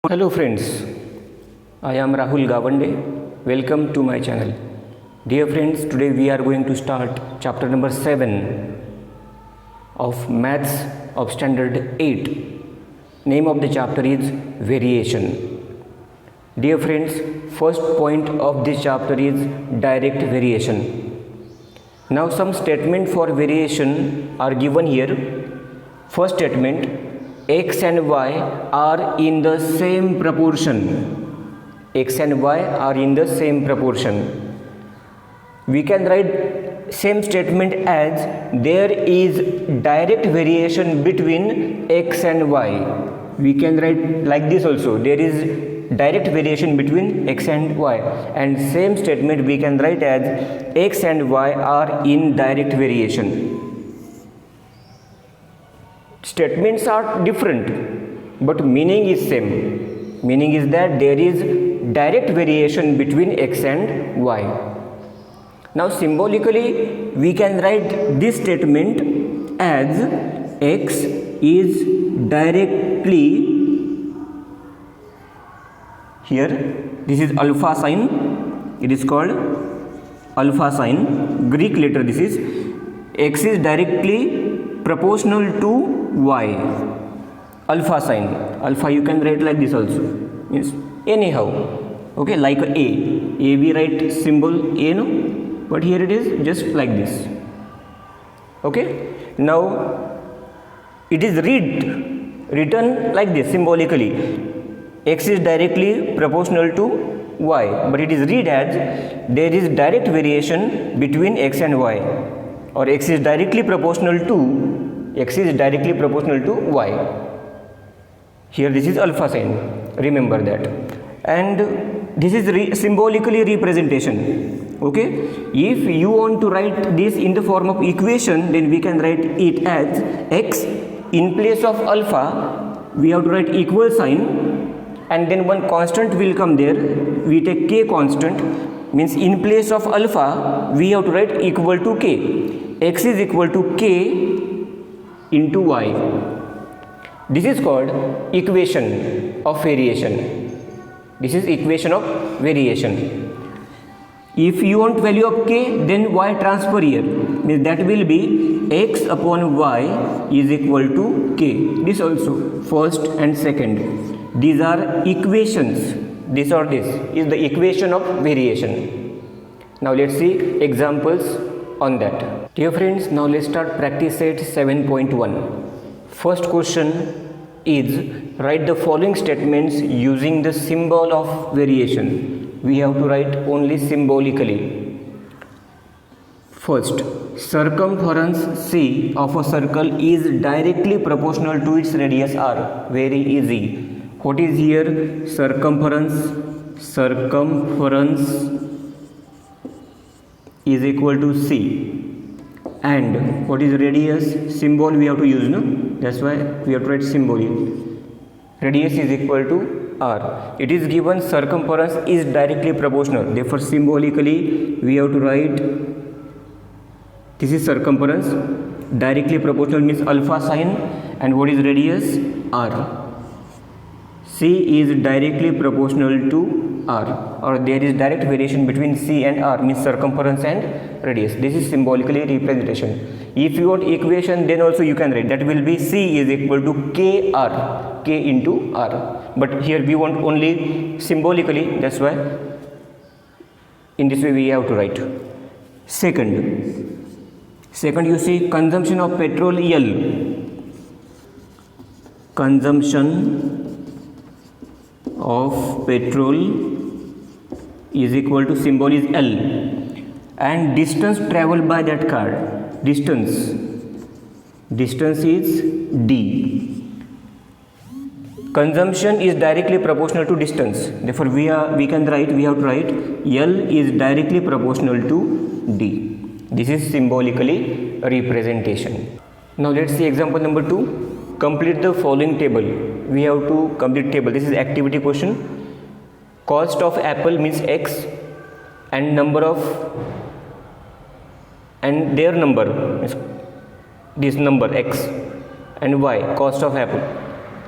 Hello friends, I am Rahul Gavande. Welcome to my channel. Dear friends, today we are going to start chapter number 7 of Maths of Standard 8. Name of the chapter is Variation. Dear friends, first point of this chapter is direct variation. Now some statement for variation are given here. First statement, x and y are in the same proportion. X and y are in the same proportion. We can write same statement as there is direct variation between x and y. We can write like this also, there is direct variation between x and y, and same statement we can write as x and y are in direct variation. Statements are different, but meaning is same. Meaning is that there is direct variation between x and y. Now symbolically we can write this statement as x is directly, here this is alpha sign, it is called alpha sign, Greek letter this is, x is directly proportional to y, alpha sign. Alpha you can write like this also, means anyhow, okay, like a we write symbol a, no, but here it is just like this. Okay, now it is written like this symbolically, x is directly proportional to y, but it is read as there is direct variation between x and y, or x is directly proportional to y. Here this is alpha sign, remember that. And this is symbolically representation. Okay, if you want to write this in the form of equation, then we can write it as x, in place of alpha we have to write equal sign, and then one constant will come there, we take k constant, means in place of alpha we have to write equal to k. X is equal to k into y. This is called equation of variation. This is equation of variation. If you want value of k, then y transfer here, means that will be x upon y is equal to k. This also, first and second, these are equations. This or this is the equation of variation. Now let's see examples on that. Dear friends, now let's start practice set 7.1. First question is write the following statements using the symbol of variation. We have to write only symbolically. First, circumference c of a circle is directly proportional to its radius r. Very easy. What is here? Circumference is equal to c, and what is radius? Symbol we have to use, no? That's why we have to write symbol here. Radius is equal to r. It is given circumference is directly proportional, therefore symbolically we have to write this is circumference, directly proportional means alpha sign, and what is radius? r. C is directly proportional to r, or there is direct variation between c and r, means circumference and radius. This is symbolically representation. If you want equation, then also you can write that will be c is equal to k into r, but here we want only symbolically, that's why in this way we have to write. Second you see consumption of petrol L. Consumption of petrol is equal to, symbol is L, and distance traveled by that car, distance is D. Consumption is directly proportional to distance, therefore we have to write L is directly proportional to D. This is symbolically representation. Now let's see example number 2. Complete the following table. We have to complete table. This is activity question. Cost of apple means x, and their number is this number x, and y, cost of apple,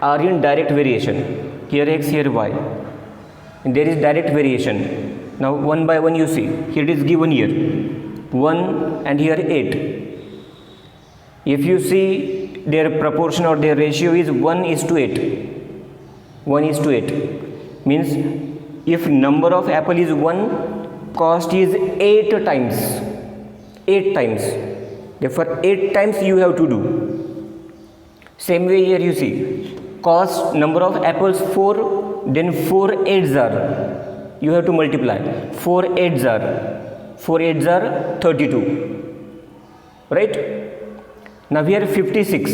are in direct variation. here x, here y. And there is direct variation. Now one by one you see, here it is given here 1 and here 8. If you see their proportion or their ratio is 1:8. 1:8 means if number of apple is 1, cost is 8 times. 8 times. Therefore 8 times you have to do. Same way here you see, cost number of apples 4, then 4 8s are, you have to multiply. 4 8s are 32, right? Now here 56.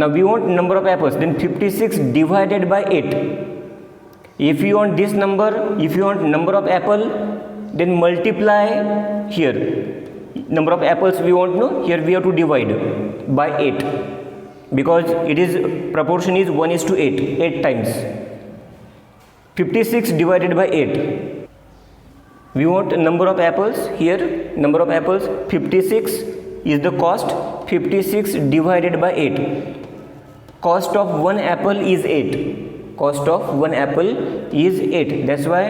Now we want number of apples, then 56 divided by 8. If you want this number, if you want number of apple, then multiply here. Number of apples we want, no, here we have to divide by 8, because it is proportion is 1:8, 8 times. 56 divided by 8. We want number of apples, here number of apples 56 is the cost. 56 divided by 8. Cost of one apple is 8. Cost of one apple is 8. That's why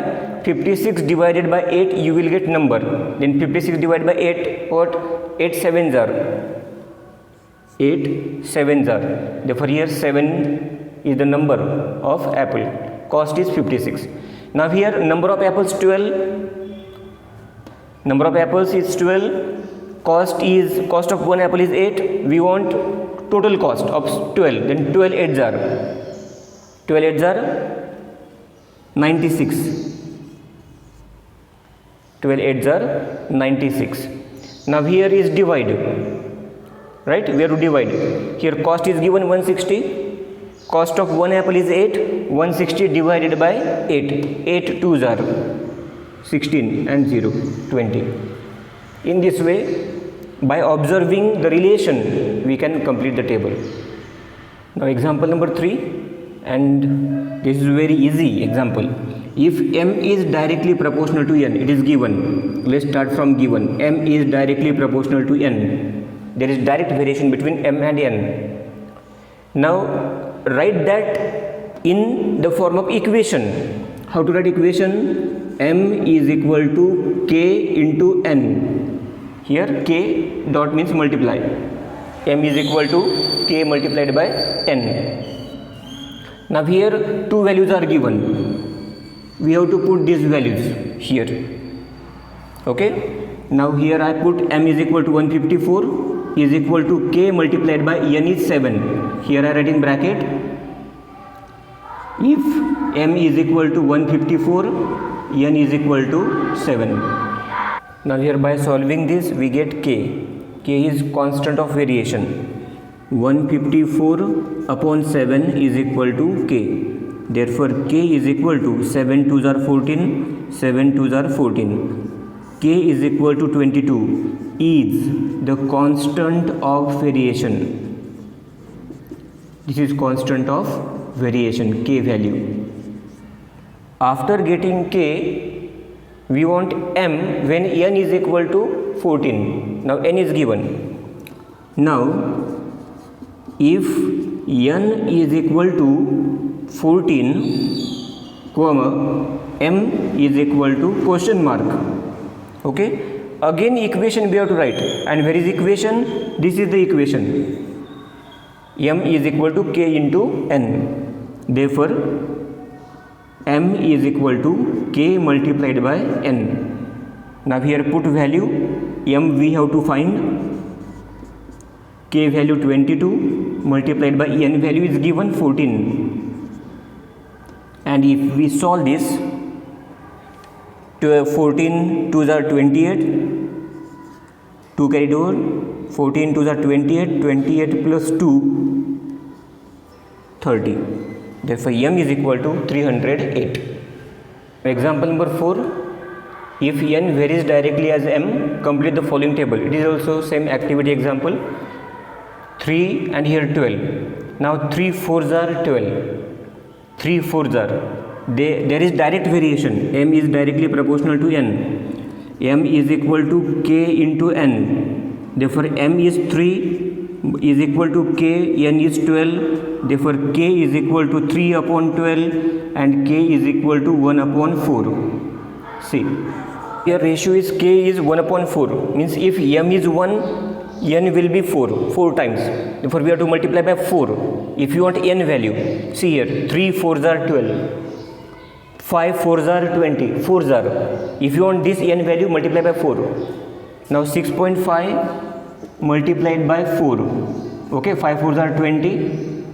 56 divided by 8 you will get number. Then 56 divided by 8, what? 8 sevens are. 8 sevens are. Therefore here 7 is the number of apple. Cost is 56. Now here number of apples 12. Number of apples is 12. Cost of one apple is 8. We want total cost of 12. Then 12 8s are. 12 8s are 96. 12 8s are 96. Now here is divide. Right? We have to divide. Here cost is given 160. Cost of one apple is 8. 160 divided by 8. 8 2s are 16 and 0 20. In this way, by observing the relation, we can complete the table. Now example number 3, and this is very easy example. If m is directly proportional to n, it is given. Let's start from given. M is directly proportional to n. There is direct variation between m and n. Now write that in the form of equation. How to write equation? M is equal to k into n. Here k dot means multiply. M is equal to k multiplied by n. Now here two values are given. We have to put these values here. Okay. Now here I put m is equal to 154 is equal to k multiplied by n is 7. Here I write in bracket. If m is equal to 154, n is equal to 7. Now here by solving this we get k. K is constant of variation. 154 upon 7 is equal to k. Therefore k is equal to 7 2s are 14, 7 2s are 14. K is equal to 22 is the constant of variation. This is constant of variation, k value. After getting k, we want m when n is equal to 14. Now n is given. Now if n is equal to 14, comma, m is equal to question mark. Okay, again equation we have to write. And where is equation? This is the equation. M is equal to k into n. Therefore m is equal to k multiplied by n. Now here put value. M we have to find. K value 22 multiplied by n value is given 14. And if we solve this, to 14 2s are 28, 2 carried over, 14 2s are 28, 28 plus 2, 30. Therefore m is equal to 308. Example number 4, if n varies directly as m, complete the following table. It is also same activity example. 3 and here 12. Now 3 4s are 12. 3 4s are. There is direct variation. M is directly proportional to n. M is equal to k into n. Therefore m is 3, is equal to k, n is 12, therefore k is equal to 3 upon 12 and k is equal to 1 upon 4. See, here ratio is k is 1 upon 4, means if m is 1, n will be 4 times, therefore we have to multiply by 4. If you want n value, see here, 3 4s are 12, 5 4s are 20, 4s are, if you want this n value, multiply by 4. Now 6.5 multiplied by 4, okay, 5 4s are 20,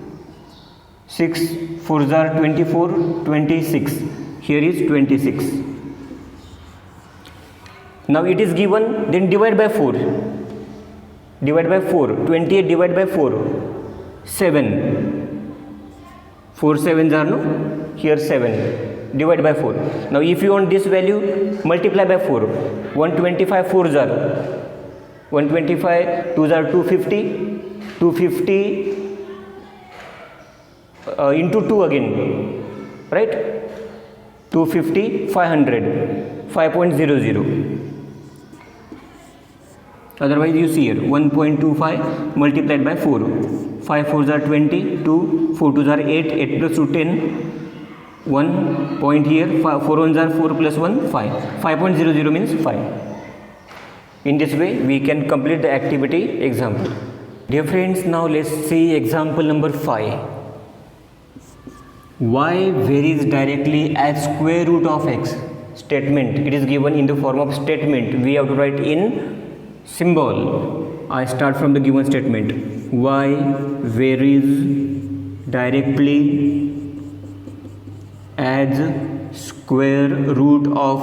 6 4s are 24, 26, here is 26. Now it is given, then divide by 4, 28 divided by 4, 7, 4 7s are no, here 7, divide by 4. Now if you want this value, multiply by 4, 125 4s are, 125 2s are 250, 250 into 2 again, right, 250, 500, 5.00. Otherwise you see here 1.25 multiplied by 4, 5 4s are 20, 2 4 2s are 8, 8 plus 2 10, 1 point here, 4 1s are 4 plus 1 5, 5.00 means 5. In this way we can complete the activity example. Dear friends, now let's see example number 5. Y varies directly as square root of x. Statement, it is given in the form of statement, we have to write in symbol. I start from the given statement, y varies directly as square root of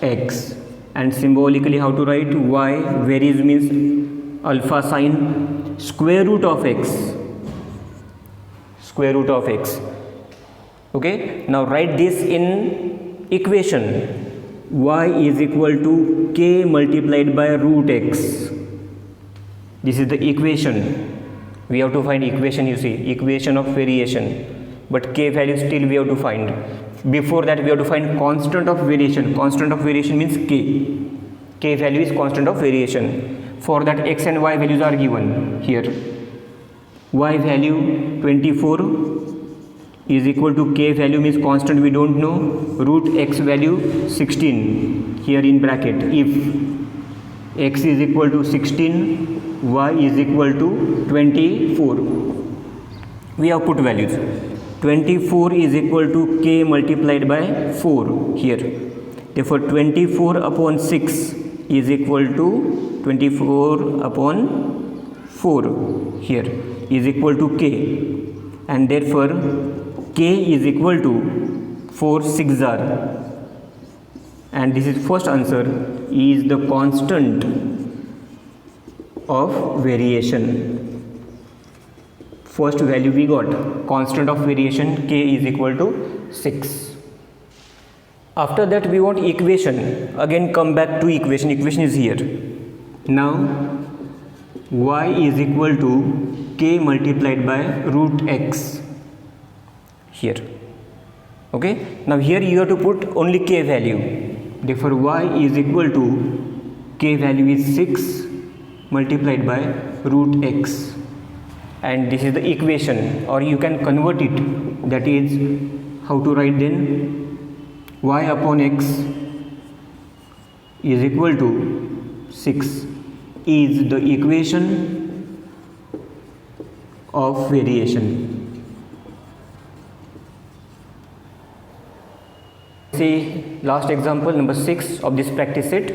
x, and symbolically how to write, y varies means alpha sign, square root of x, square root of x. Okay, now write this in equation, y is equal to k multiplied by root x. This is the equation. We have to find equation, you see, equation of variation, but k value still we have to find. Before that we have to find constant of variation. Constant of variation means k value is constant of variation. For that x and y values are given here. Y value 24 is equal to k value means constant we don't know, root x value 16 here in bracket. If x is equal to 16, y is equal to 24, we have put values. 24 is equal to k multiplied by 4 here, therefore 24 upon 6 is equal to 24 upon 4 here is equal to k, and therefore k is equal to 4 6 are, and this is first answer is the constant of variation. First value we got, constant of variation k is equal to 6. After that we want equation, again come back to equation, equation is here. Now y is equal to k multiplied by root x here. Okay, now here you have to put only k value, therefore y is equal to k value is 6 multiplied by root x, and this is the equation, or you can convert it, that is how to write then, y upon x is equal to 6 is the equation of variation. See last example number 6 of this practice set.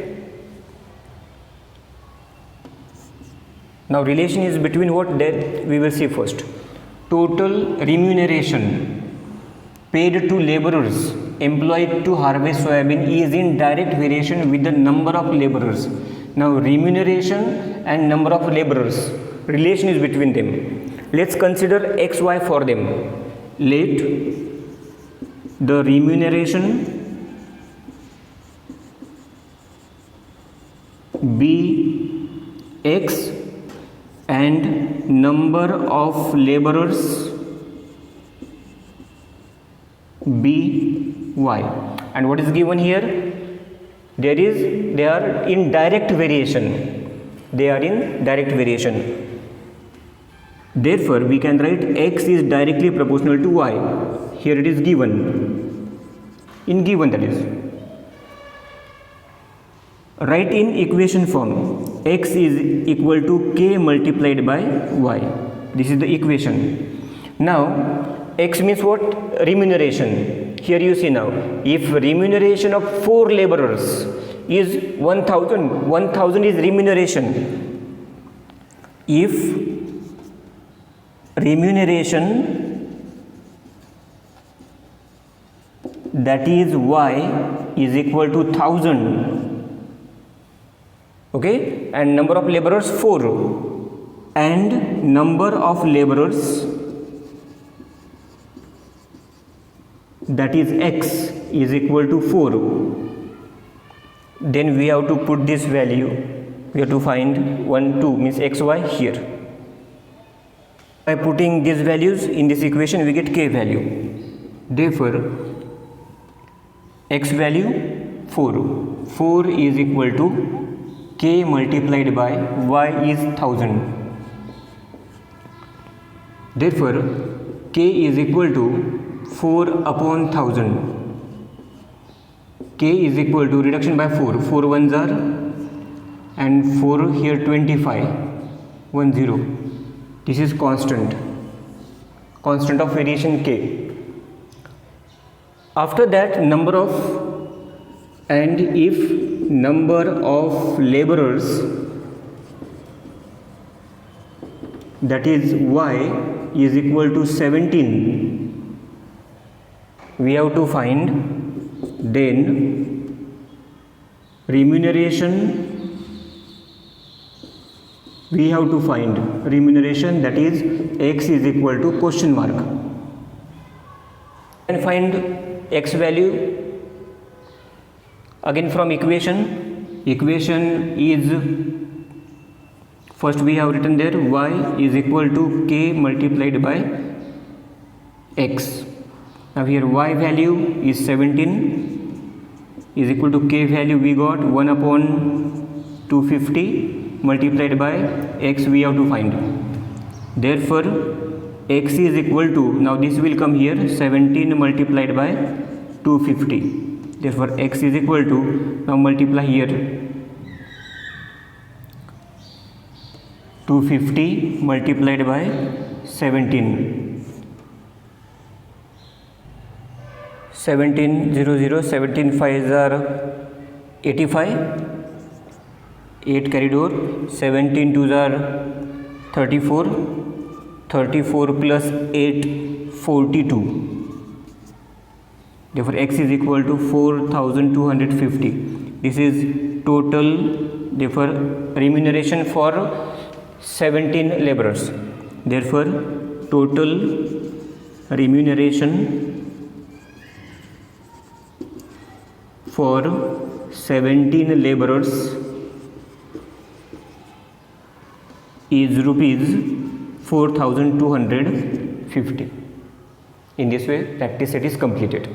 Now relation is between what, that we will see first. Total remuneration paid to laborers employed to harvest soybean is in direct variation with the number of laborers. Now remuneration and number of laborers, relation is between them. Let's consider xy for them. Let the remuneration be x and number of laborers be y, and what is given here, they are in direct variation, they are in direct variation. Therefore, we can write x is directly proportional to y. Here it is given. In given, that is. Write in equation form. X is equal to k multiplied by y. This is the equation. Now, x means what? Remuneration. Here you see now, if remuneration of 4 laborers is 1000, 1000 is remuneration. If remuneration, that is y, is equal to 1000, okay, and number of laborers 4, and number of laborers, that is x, is equal to 4, then we have to put this value. We have to find 1 2 means xy here. By putting these values in this equation, we get k value. Therefore, x value 4 is equal to k multiplied by y is 1000. Therefore, k is equal to 4 upon 1000. K is equal to reduction by 4. 4 ones are, and 4 here 25, 10. This is constant of variation k. After that, number of, and if number of laborers, that is y, is equal to 17, we have to find then remuneration. We have to find remuneration, that is x is equal to question mark, and find x value again from equation. Equation is, first we have written there y is equal to k multiplied by x. Now here y value is 17 is equal to k value we got 1 upon 250 multiplied by x we have to find. Therefore, x is equal to, now this will come here, 17 multiplied by 250. Therefore, x is equal to, now multiply here, 250 multiplied by 17. 17 0 17 5s are 85. 8 carried over, 17 2s are 34, 34 plus 8 42. Therefore, x is equal to 4250. This is total, therefore remuneration for 17 laborers. Therefore, total remuneration for 17 laborers is rupees 4250. In this way, practice set is completed.